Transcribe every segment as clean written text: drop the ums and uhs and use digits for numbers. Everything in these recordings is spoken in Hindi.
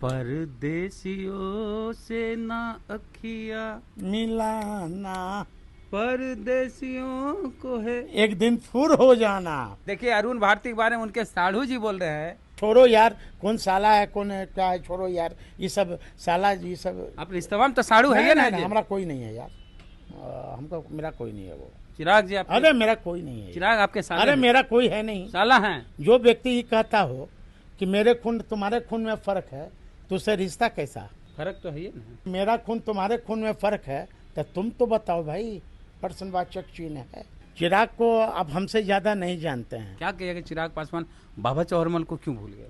परदेसियों से ना अखिया मिलाना, परदेसियों को है। एक दिन फुर हो जाना। देखिए अरुण भारती के बारे में उनके साढ़ू जी बोल रहे हैं। छोड़ो यार, कौन साला है कौन है क्या है, छोड़ो यार ये सब साला ये सब। आप रिश्तेदार में तो साढ़ू है ना? हमारा कोई नहीं है यार, हमको मेरा कोई नहीं है वो। चिराग जी आपके? अरे मेरा कोई नहीं है। चिराग आपके साले? अरे मेरा कोई है नहीं। साला है? जो व्यक्ति ही कहता हो कि मेरे खून तुम्हारे खून में फर्क है तो उससे रिश्ता कैसा? फर्क तो है ही ना। मेरा खून तुम्हारे खून में फर्क है तो तुम तो बताओ भाई, प्रश्नवाचक चिन्ह है। चिराग को अब हमसे ज्यादा नहीं जानते हैं। क्या कहिएगा चिराग पासवान बाबा चौहरमल को क्यों भूल गए?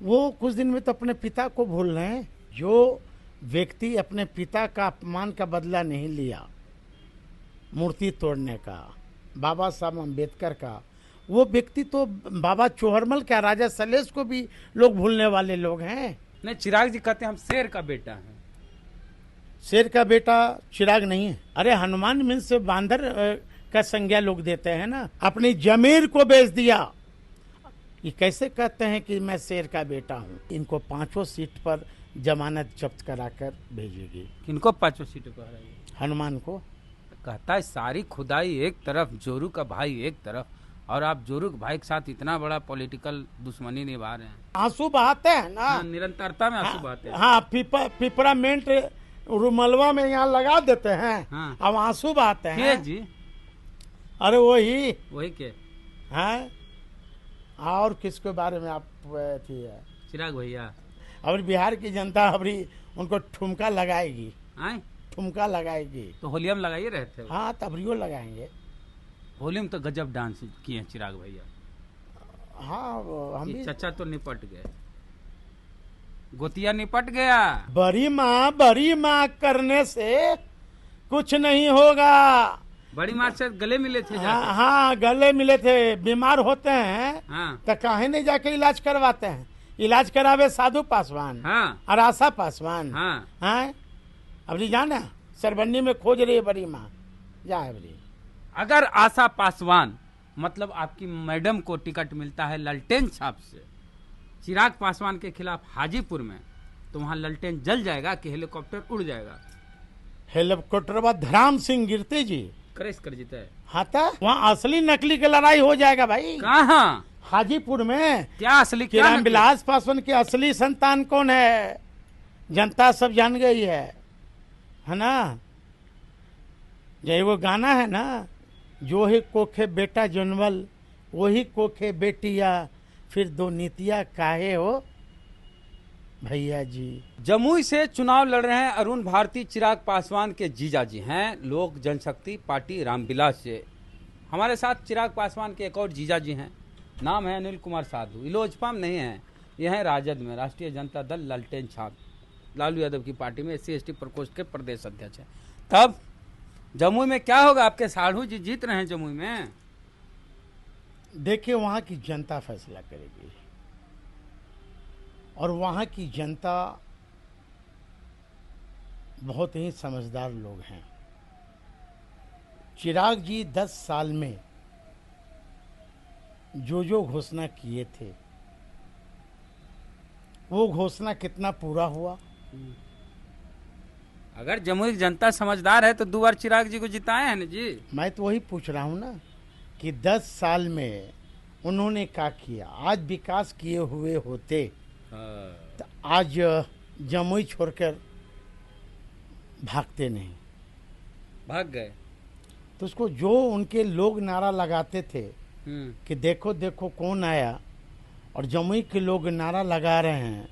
वो कुछ दिन में तो अपने पिता को भूल रहे हैं। जो व्यक्ति अपने पिता का अपमान का बदला नहीं लिया, मूर्ति तोड़ने का, बाबा साहब अम्बेडकर का, वो व्यक्ति तो बाबा चौहरमल क्या राजा सलेश को भी लोग भूलने वाले लोग हैं। नहीं, चिराग जी कहते हैं हम शेर का बेटा है। शेर का बेटा चिराग नहीं है। अरे हनुमान मिंस से बांदर का संज्ञा लोग देते हैं ना। अपनी जमीर को बेच दिया। ये कैसे कहते हैं कि मैं शेर का बेटा हूँ? इनको 5 सीट पर जमानत जब्त कराकर भेजेगी। किनको 5 सीटों पर हराइए? हनुमान को। कहता है सारी खुदाई एक तरफ, जोरू का भाई एक तरफ, और आप जोरू के भाई के साथ इतना बड़ा पॉलिटिकल दुश्मनी निभा रहे हैं। आंसू बहाते हैं ना। हाँ, निरंतरता में आंसू बहाते हैं। हाँ, पिपरामेंट रुमलवा में यहाँ लगा देते हैं। हाँ। अब आंसू बहाते हैं जी। अरे वही के हैं। और किसके बारे में आप थी है? चिराग भैया। अब बिहार की जनता अभी उनको ठुमका लगाएगी। आए? ठुमका लगाएगी तो होलिया में लगाइए रहे थे। हाँ, तबरियो लगाएंगे। होली में तो गजब डांस किए हैं चिराग भैया। हाँ, हम भी। चचा तो निपट गए, गोतिया निपट गया। बड़ी माँ करने से कुछ नहीं होगा। बड़ी माँ से गले मिले थे? हाँ, गले मिले थे। बीमार होते हैं हाँ। तो काहे नहीं जाके इलाज करवाते हैं? इलाज करावे साधु पासवान। हाँ। और आशा पासवान। हाँ। हाँ, अब जाना सरबन्नी में खोज रही है बड़ी माँ। जा है बड़ी। अगर आशा पासवान मतलब आपकी मैडम को टिकट मिलता है ललटेन छाप से चिराग पासवान के खिलाफ हाजीपुर में, तो वहां ललटेन जल जाएगा कि हेलीकॉप्टर उड़ जाएगा? हेलीकॉप्टर धराम सिंह गिरते जी करेस कर जीता है। हाँ, वहाँ असली नकली की लड़ाई हो जाएगा भाई। कहाँ? हाजीपुर में। क्या असली? क्या रामविलास पासवान की असली संतान कौन है जनता सब जान गई है ना? जय वो गाना है ना, जो ही कोखे बेटा जनवल वही कोखे बेटिया, फिर 2 नीतियां काहे हो भैया जी। जमुई से चुनाव लड़ रहे हैं अरुण भारती, चिराग पासवान के जीजा जी हैं, लोक जनशक्ति पार्टी रामविलास से। हमारे साथ चिराग पासवान के एक और जीजा जी हैं, नाम है अनिल कुमार साधु। लोजपा में नहीं है, यह है राजद में, राष्ट्रीय जनता दल ललटेन छाप, लालू यादव की पार्टी में SC/ST प्रकोष्ठ के प्रदेश अध्यक्ष है। तब जमुई में क्या होगा? आपके साढ़ू जी जीत रहे हैं जमुई में। देखिए, वहां की जनता फैसला करेगी और वहां की जनता बहुत ही समझदार लोग हैं। चिराग जी 10 साल में जो घोषणा किए थे वो घोषणा कितना पूरा हुआ? अगर जमुई की जनता समझदार है तो 2 बार चिराग जी को जिताए हैं ना जी। मैं तो वही पूछ रहा हूं ना कि 10 साल में उन्होंने क्या किया। आज विकास किए हुए होते तो आज जमुई छोड़कर भागते नहीं। भाग गए तो उसको जो उनके लोग नारा लगाते थे कि देखो देखो कौन आया, और जमुई के लोग नारा लगा रहे हैं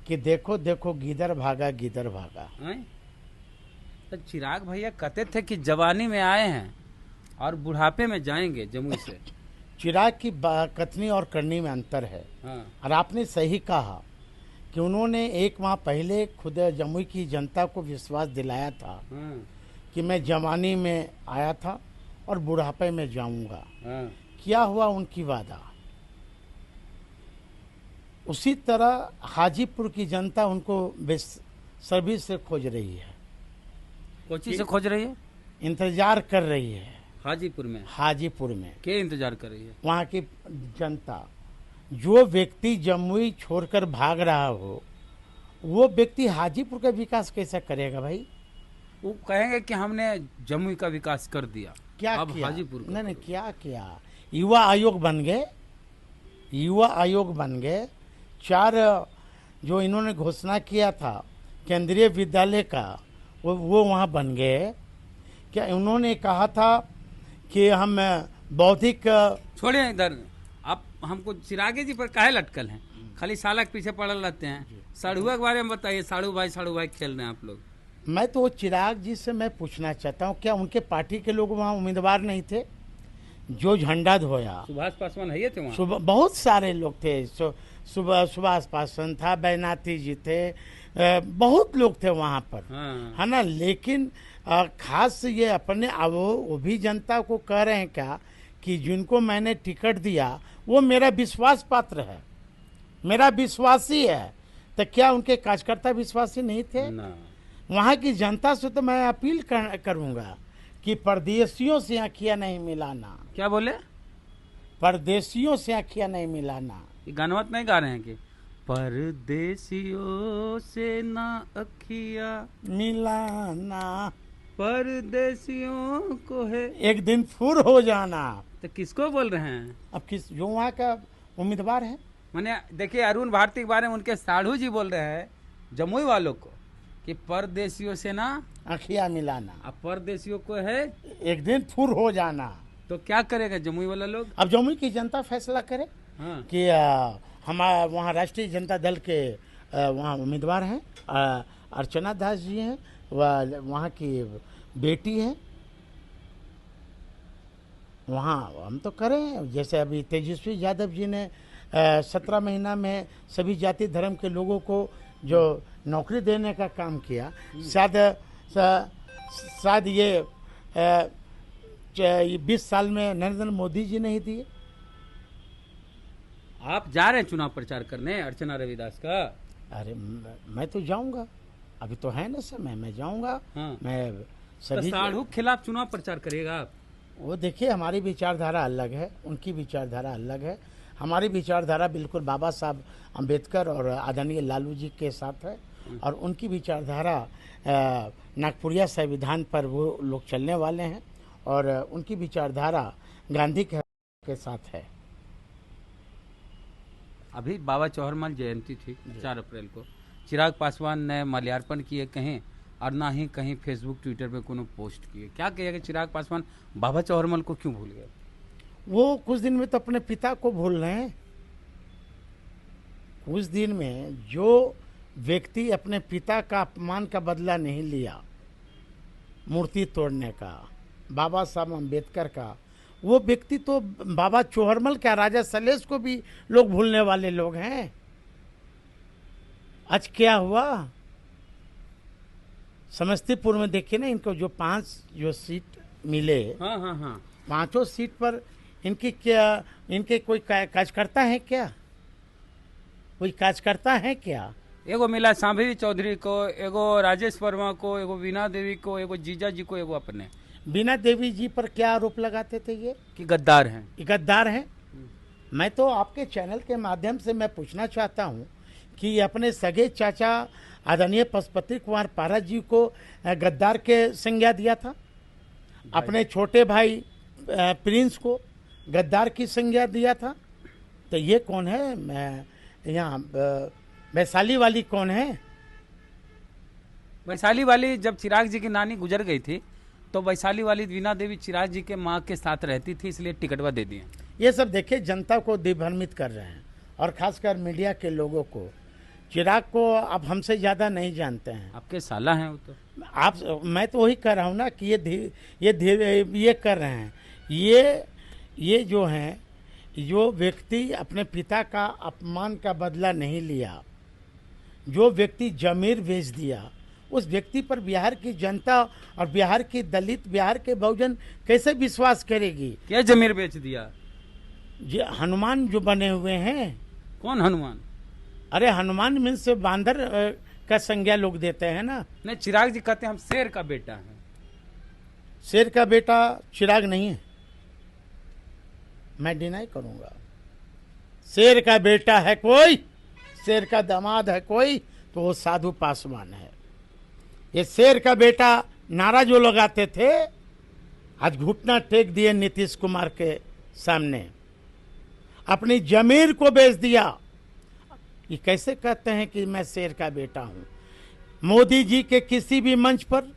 कि देखो देखो गिदर भागा गिदर भागा। तो चिराग भैया कहते थे कि जवानी में आए हैं और बुढ़ापे में जाएंगे जमुई से। चिराग की कथनी और करनी में अंतर है। हाँ। और आपने सही कहा कि उन्होंने 1 माह पहले खुद जमुई की जनता को विश्वास दिलाया था कि मैं जवानी में आया था और बुढ़ापे में जाऊंगा। क्या हुआ उनकी वादा? उसी तरह हाजीपुर की जनता उनको सर्विस से खोज रही है। कोची से खोज रही है? इंतजार कर रही है। हाजीपुर में? हाजीपुर में क्या इंतजार कर रही है? वहाँ की जनता। जो व्यक्ति जमुई छोड़कर भाग रहा हो वो व्यक्ति हाजीपुर का विकास कैसे करेगा भाई? वो कहेंगे कि हमने जमुई का विकास कर दिया, क्या अब किया? हाजीपुर का नहीं करो। क्या किया? युवा आयोग बन गए, युवा आयोग बन गए। 4 जो इन्होंने घोषणा किया था केंद्रीय विद्यालय का, वो वहाँ बन गए। क्या उन्होंने कहा था कि हम बौद्धिक छोड़िए इधर, आप हमको चिरागे जी पर काहे लटकल हैं? खाली साला के पीछे पड़ल रहते हैं। साड़ुआ के बारे में बताइए। साड़ू भाई खेल रहे हैं आप लोग। मैं तो वो चिराग जी से मैं पूछना चाहता हूँ, क्या उनके पार्टी के लोग वहाँ उम्मीदवार नहीं थे जो झंडा धोया? सुभाष पासवान है थे वहाँ। सुबह बहुत सारे लोग थे। सुबह सुभाष पासवान था, बैनाथी जी थे, बहुत लोग थे वहाँ पर, हाँ। है ना। लेकिन खास ये अपने वो भी जनता को कह रहे हैं क्या कि जिनको मैंने टिकट दिया वो मेरा विश्वास पात्र है, मेरा विश्वासी है। तो क्या उनके कार्यकर्ता विश्वासी नहीं थे? ना। वहाँ की जनता से तो मैं अपील करूँगा कि परदेशियों से आँखियाँ नहीं मिलाना, क्या बोले? परदेशियों से आँखियाँ नहीं मिलाना। ये गानवत नहीं गा रहे हैं कि परदेसियों से ना अखिया मिलाना, परदेसियों को है। एक दिन फुर हो जाना। तो किसको बोल रहे हैं? अब किस जो वहाँ का उम्मीदवार है? मैंने देखिए अरुण भारती के बारे में उनके साढ़ू जी बोल रहे हैं जमुई वालों को कि परदेसियों से ना आँखियाँ मिलाना, अब परदेसियों को है एक दिन फुर हो जाना। तो क्या करेगा जमुई वाला लोग? अब जमुई की जनता फैसला करे हाँ। कि हमारा वहाँ राष्ट्रीय जनता दल के वहाँ उम्मीदवार हैं, अर्चना दास जी हैं, वहाँ की बेटी है। वहाँ हम तो करें, जैसे अभी तेजस्वी यादव जी ने 17 महीना में सभी जाति धर्म के लोगों को जो नौकरी देने का काम किया, शायद ये 20 साल में नरेंद्र मोदी जी नहीं दिए। आप जा रहे हैं चुनाव प्रचार करने अर्चना रविदास का? अरे मैं तो जाऊंगा, अभी तो है ना समय, मैं जाऊंगा। हाँ। मैं तो सभी साढ़ू के खिलाफ चुनाव प्रचार करिएगा आप? वो देखिए, हमारी विचारधारा अलग है, उनकी विचारधारा अलग है। हमारी विचारधारा बिल्कुल बाबा साहब अम्बेडकर और आदरणीय लालू जी के साथ है, और उनकी विचारधारा नागपुरिया संविधान पर वो लोग चलने वाले हैं, और उनकी विचारधारा गांधी के साथ है। अभी बाबा चौहरमल जयंती थी 4 अप्रैल को। चिराग पासवान ने माल्यार्पण किए कहीं, और ना ही कहीं फेसबुक ट्विटर पे कोनो पोस्ट किए। क्या कहिएगा चिराग पासवान बाबा चौहरमल को क्यों भूल गए? वो कुछ दिन में तो अपने पिता को भूल रहे हैं। कुछ दिन में जो व्यक्ति अपने पिता का अपमान का बदला नहीं लिया, मूर्ति तोड़ने का, बाबा साहब अम्बेडकर का, वो व्यक्ति तो बाबा चौहरमल का, राजा सलेश को भी लोग भूलने वाले लोग हैं। आज क्या हुआ समस्तीपुर में, देखिए ना, इनको जो 5 जो सीट मिले, हाँ हाँ हाँ। 5 सीट पर इनकी क्या, इनके कोई कार्यकर्ता है क्या? कोई कार्यकर्ता है क्या? एगो मिला सांभवी चौधरी को, एगो राजेश वर्मा को, एगो वीणा देवी को, एगो जीजा जी को, एगो अपने। बीना देवी जी पर क्या आरोप लगाते थे ये? कि गद्दार हैं। ये गद्दार हैं। मैं तो आपके चैनल के माध्यम से मैं पूछना चाहता हूँ कि अपने सगे चाचा आदरणीय पशुपति कुमार पारस जी को गद्दार के संज्ञा दिया था, अपने छोटे भाई प्रिंस को गद्दार की संज्ञा दिया था। तो ये कौन है? यहाँ वैशाली वाली कौन है? वैशाली वाली जब चिराग जी की नानी गुजर गई थी तो वैशाली वाली वीणा देवी चिराग जी के माँ के साथ रहती थी, इसलिए टिकटवा दे दिए। ये सब देखिए जनता को दिग्भ्रमित कर रहे हैं, और खासकर मीडिया के लोगों को। चिराग को आप हमसे ज़्यादा नहीं जानते हैं। आपके साला हैं वो तो। आप, मैं तो वही कह रहा हूँ ना कि ये कर रहे हैं। ये जो हैं, जो व्यक्ति अपने पिता का अपमान का बदला नहीं लिया, जो व्यक्ति जमीर बेच दिया, उस व्यक्ति पर बिहार की जनता और बिहार की दलित, बिहार के बहुजन कैसे विश्वास करेगी? क्या जमीर बेच दिया? ये हनुमान जो बने हुए हैं। कौन हनुमान? अरे हनुमान मीन्स से बांदर का संज्ञा लोग देते हैं ना। नहीं, चिराग जी कहते हैं हम शेर का बेटा हैं। शेर का बेटा चिराग नहीं है, मैं डिनाई करूंगा। शेर का बेटा है कोई, शेर का दामाद है कोई, तो वो साधु पासवान है। ये शेर का बेटा नारा जो लगाते थे, आज घुटना टेक दिए नीतीश कुमार के सामने, अपनी जमीर को बेच दिया। ये कैसे कहते हैं कि मैं शेर का बेटा हूं? मोदी जी के किसी भी मंच पर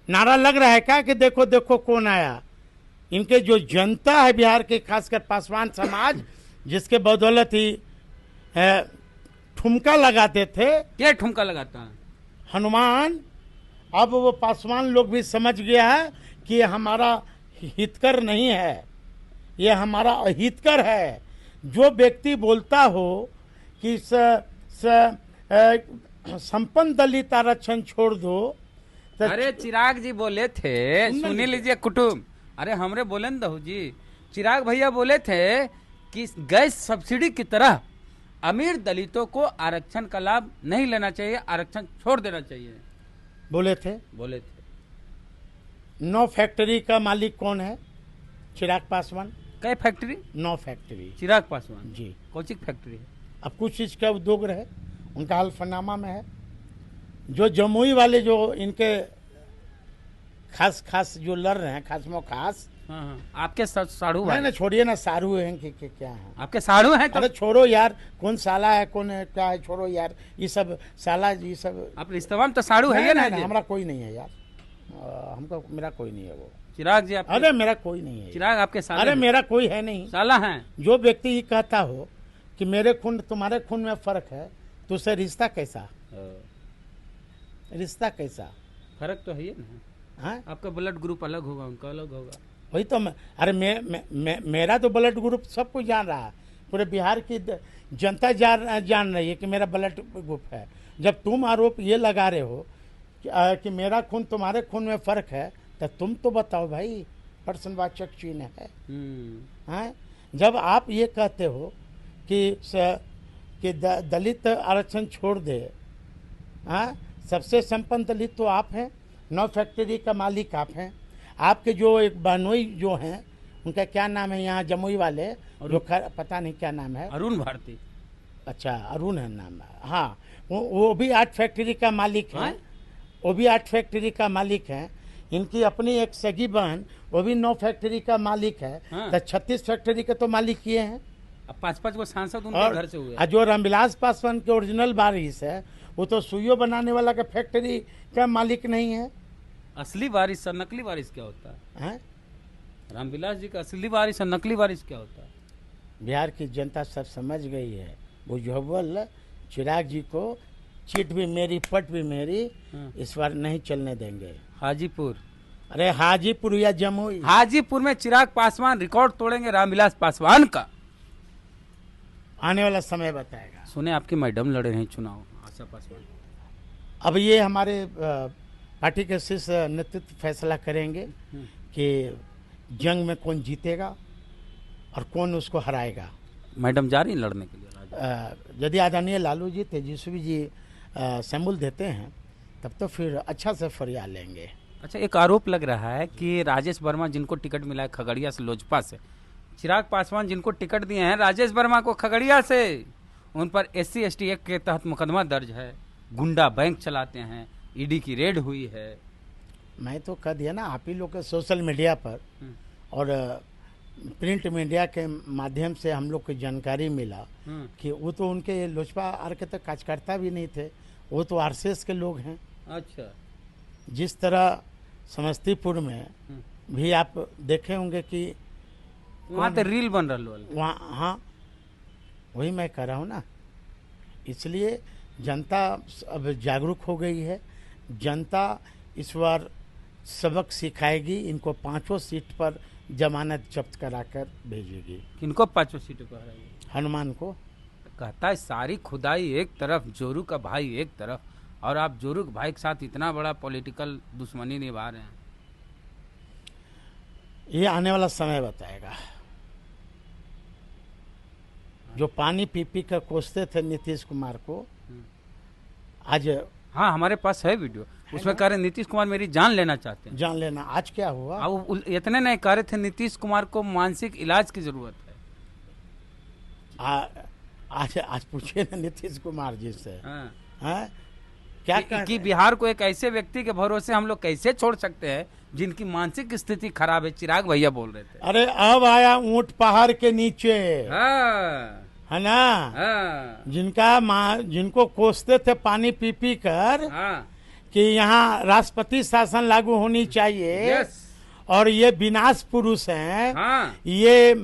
नारा लग रहा है क्या कि देखो देखो कौन आया? इनके जो जनता है बिहार के, खासकर पासवान समाज, जिसके बदौलत ही ठुमका लगाते थे। क्या ठुमका लगाता है? हनुमान। अब वो पासवान लोग भी समझ गया है कि ये हमारा हितकर नहीं है, ये हमारा अहितकर है। जो व्यक्ति बोलता हो कि संपन्न दलित आरक्षण छोड़ दो, तो अरे चिराग जी बोले थे, सुनी लीजिए कुटुंब, अरे हमरे बोले न दहू जी, चिराग भैया बोले थे कि गैस सब्सिडी की तरह अमीर दलितों को आरक्षण का लाभ नहीं लेना चाहिए, आरक्षण छोड़ देना चाहिए। बोले थे। 9 फैक्ट्री का मालिक कौन है? चिराग पासवान। कई फैक्ट्री? 9 फैक्ट्री। चिराग पासवान जी। कौन-सी फैक्ट्री है? अब कुछ चीज का उद्योग रहे, उनका हल्फनामा में है। जो जमुई वाले जो इनके खास जो लड़ रहे हैं, खासमो खास, हाँ। आपके साढ़ू भाई? ना छोड़िए ना, सारू हैं कि क्या है? आपके साढ़ू हैं? अरे छोड़ो यार, कौन साला है कौन है क्या है, छोड़ो यार ये सब साला, ये सब आप रिश्तेदार तो साढ़ू है ना? हमारा कोई नहीं है यार, हमको मेरा कोई नहीं है वो। चिराग जी आपके? अरे मेरा कोई नहीं है। चिराग आपके साले? अरे मेरा कोई है नहीं। साला है? जो व्यक्ति ये कहता हो कि मेरे खून तुम्हारे खून में फर्क है, तो उससे रिश्ता कैसा? रिश्ता कैसा? फर्क तो है ही ना। हाँ, आपका ब्लड ग्रुप अलग होगा, उनका अलग होगा। वही तो अरे मेरा तो ब्लड ग्रुप सब कुछ जान रहा है, पूरे बिहार की जनता जान रही है कि मेरा ब्लड ग्रुप है। जब तुम आरोप ये लगा रहे हो कि मेरा खून तुम्हारे खून में फर्क है, तो तुम तो बताओ भाई, प्रश्नवाचक चिन्ह है। हाँ, जब आप ये कहते हो कि दलित आरक्षण छोड़ दे, हाँ, सबसे संपन्न दलित तो आप हैं, 9 फैक्ट्री का मालिक आप हैं। आपके जो एक बहनोई जो हैं, उनका क्या नाम है यहाँ जमुई वाले, जो पता नहीं क्या नाम है, अरुण भारती। अच्छा, अरुण है नाम। हाँ, वो भी 8 फैक्ट्री का मालिक है। वो भी 8 फैक्ट्री का मालिक है। इनकी अपनी एक सगी बहन, वो भी 9 फैक्ट्री का मालिक है। हाँ। तो 36 फैक्ट्री के तो मालिक ये हैं। अब 5-5 को सांसद उनके घर से हुए। जो रामविलास पासवान के ओरिजिनल वारिस है, वो तो सुइयों बनाने वाला का फैक्ट्री का मालिक नहीं है। असली वारिस और नकली वारिस क्या होता है? रामविलास जी का असली वारिस और नकली वारिस क्या होता है? बिहार की जनता सब समझ गई है। वो जो चिराग जी को चीट भी मेरी पट भी मेरी, इस बार नहीं चलने देंगे। हाजीपुर? अरे हाजीपुर या जमुई? हाजीपुर में चिराग पासवान रिकॉर्ड तोड़ेंगे रामविलास पासवान का। आने वाला समय बताएगा। सुने आपकी मैडम लड़े रहे चुनाव, आशा पासवान। अब ये हमारे पार्टी के शीर्ष नेतृत्व फैसला करेंगे कि जंग में कौन जीतेगा और कौन उसको हराएगा। मैडम जा रही लड़ने के लिए? यदि आदरणीय लालू जी, तेजस्वी जी शमूल देते हैं, तब तो फिर अच्छा से फरिया लेंगे। अच्छा, एक आरोप लग रहा है कि राजेश वर्मा जिनको टिकट मिला है खगड़िया से, लोजपा से, चिराग पासवान जिनको टिकट दिए हैं राजेश वर्मा को खगड़िया से, उन पर SC ST एक्ट के तहत मुकदमा दर्ज है, गुंडा बैंक चलाते हैं, ईडी की रेड हुई है। मैं तो कह दिया ना, आप ही लोग के सोशल मीडिया पर और प्रिंट मीडिया के माध्यम से हम लोग को जानकारी मिला कि वो तो उनके लोजपा आर के तक कार्यकर्ता भी नहीं थे, वो तो RCS के लोग हैं। अच्छा। जिस तरह समस्तीपुर में भी आप देखे होंगे कि वहाँ तो रील बन रहा है वहाँ। हाँ, वही मैं कह रहा हूँ ना। इसलिए जनता अब जागरूक हो गई है। जनता इस बार सबक सिखाएगी, इनको 5 सीट पर जमानत जब्त कराकर भेजेगी। किनको 5 सीटों पर हराएगी? हनुमान को। कहता है सारी खुदाई एक तरफ, जोरू का भाई एक तरफ, और आप जोरू के भाई के साथ इतना बड़ा पॉलिटिकल दुश्मनी निभा रहे हैं। ये आने वाला समय बताएगा। जो पानी पी पी कर कोसते थे नीतीश कुमार को, आज हाँ हमारे पास है वीडियो, उसमें कह रहे नीतीश कुमार मेरी जान लेना चाहते हैं। जान लेना। आज क्या हुआ? अब इतने नहीं कह रहे थे नीतीश कुमार को मानसिक इलाज की जरूरत है। आज पूछिए ना नीतीश कुमार जी से। हाँ क्या कि बिहार को एक ऐसे व्यक्ति के भरोसे हम लोग कैसे छोड़ सकते हैं जिनकी मानसिक स्थिति खराब है। चिराग भैया बोल रहे थे। अरे अब आया ऊंट पहाड़ के नीचे, हाँ, है ना, हाँ, जिनको कोसते थे पानी पी पी कर हाँ, कि यहाँ राष्ट्रपति शासन लागू होनी चाहिए, यस, और ये विनाश पुरुष हैं, हाँ, ये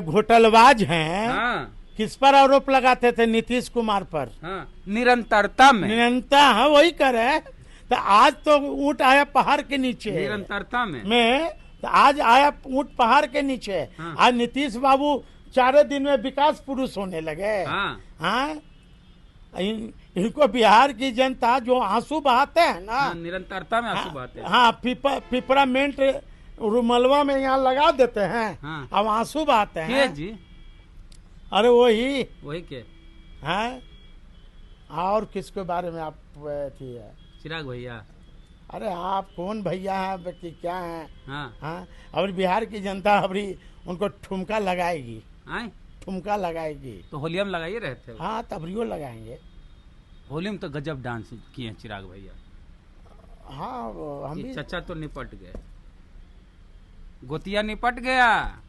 घोटालबाज हैं, हाँ, किस पर आरोप लगाते थे? नीतीश कुमार पर। हाँ, निरंतरता में, निरंतर, हाँ वही करे। तो आज तो ऊंट आया पहाड़ के नीचे निरंतरता में, तो आज आया ऊंट पहाड़ के नीचे। हाँ। आज नीतीश बाबू 4 दिन में विकास पुरुष होने लगे। हाँ, हाँ इनको बिहार की जनता जो आंसू बहाते हैं ना, हाँ, निरंतरता में आंसू बहाते हैं। हाँ पिपरामेंट रुमलवा में यहाँ लगा देते हैं, हाँ। अब आंसू बहाते के हैं जी, अरे वही के हैं। और किसके बारे में आप थी है? चिराग भैया। अरे आप कौन भैया हैं कि क्या हैं? हाँ, हाँ और बिहार की जनता अभी उनको ठुमका लगाएगी, आए ठुमका लगाएगी। तो होलिया में लगाइए रहते हो। हाँ तबरियो लगाएंगे। होली में तो गजब डांस किए हैं चिराग भैया। हाँ हम भी। चचा तो निपट गए, गोतिया निपट गया।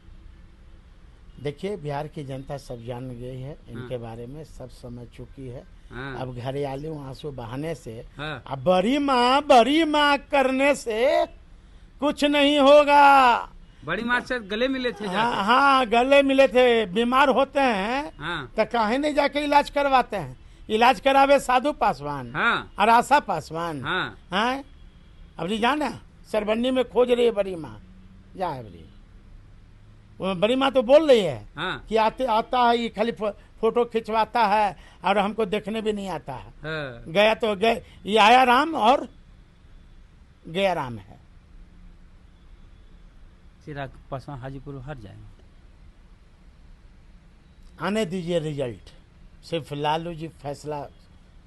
देखिए बिहार की जनता सब जान गई है, इनके बारे में सब समझ चुकी है। हाँ, अब घरे आलू आंसू बहाने से, हाँ, अब बड़ी माँ करने से कुछ नहीं होगा। बड़ी माँ से गले मिले थे जाके। हाँ गले मिले थे। बीमार होते हैं हाँ, तो काहे नहीं जाके इलाज करवाते हैं? इलाज करावे साधु पासवान, हाँ, और आशा पासवान। हाँ, हाँ अब जाना सरबन्नी में खोज रही है बड़ी माँ, जा है बड़ी। वो बड़ी माँ तो बोल रही है हाँ, कि आता है ये खाली फोटो खिंचवाता है और हमको देखने भी नहीं आता है। हाँ। गया तो गए, ये आया राम और गया राम है। चिराग पासवान हाजीपुर हार जाएंगे। आने दीजिए रिजल्ट, सिर्फ लालू जी फैसला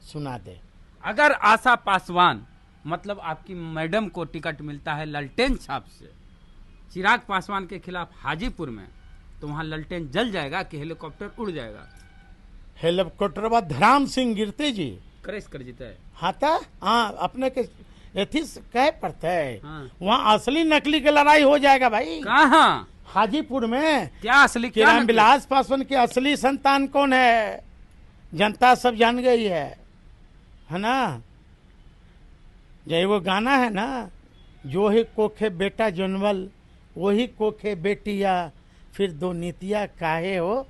सुना दे। अगर आशा पासवान मतलब आपकी मैडम को टिकट मिलता है ललटेन छाप से चिराग पासवान के खिलाफ हाजीपुर में, तो वहां ललटेन जल जाएगा कि हेलीकॉप्टर उड़ जाएगा? हेलीकॉप्टर बाद धराम सिंह गिरते जी करेस कर जीता है। हाथा। हाँ अपने के एथी कहे पड़ता है। हाँ। वहाँ असली नकली की लड़ाई हो जाएगा भाई। कहाँ? हाजीपुर में। क्या असली, कि क्या रामविलास पासवान की असली संतान कौन है जनता सब जान गई है ना। ये वो गाना है ना, जो ही कोखे बेटा जनवल वही कोखे बेटिया, फिर दो नीतियाँ काहे हो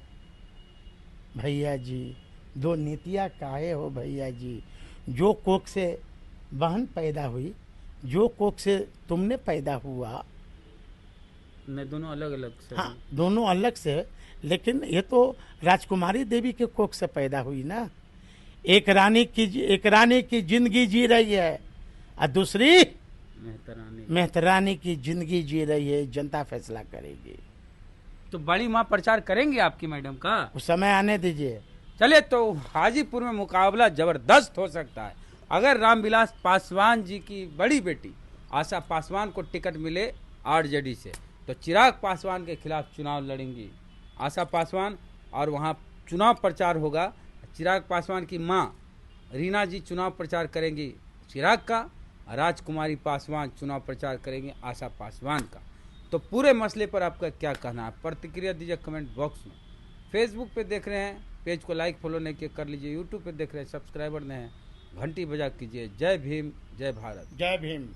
भैया जी, दो नीतियाँ काहे हो भैया जी। जो कोख से बहन पैदा हुई, जो कोख से तुमने पैदा हुआ, नहीं दोनों अलग अलग से। हाँ दोनों अलग से, लेकिन ये तो राजकुमारी देवी के कोख से पैदा हुई ना। एक रानी की जिंदगी जी रही है और दूसरी मेहतरानी की जिंदगी जी रही है। जनता फैसला करेगी। तो बड़ी माँ प्रचार करेंगे आपकी मैडम का? उस समय आने दीजिए। चलिए, तो हाजीपुर में मुकाबला जबरदस्त हो सकता है। अगर रामविलास पासवान जी की बड़ी बेटी आशा पासवान को टिकट मिले आरजेडी से, तो चिराग पासवान के खिलाफ चुनाव लड़ेंगी आशा पासवान, और वहां चुनाव प्रचार होगा। चिराग पासवान की मां रीना जी चुनाव प्रचार करेंगी चिराग का, राजकुमारी पासवान चुनाव प्रचार करेंगे आशा पासवान का। तो पूरे मसले पर आपका क्या कहना है? प्रतिक्रिया दीजिए कमेंट बॉक्स में। फेसबुक पे देख रहे हैं, पेज को लाइक फॉलो नहीं किया कर लीजिए। यूट्यूब पे देख रहे हैं, सब्सक्राइबर नहीं है, घंटी बजा कीजिए। जय भीम, जय भारत। जय भीम।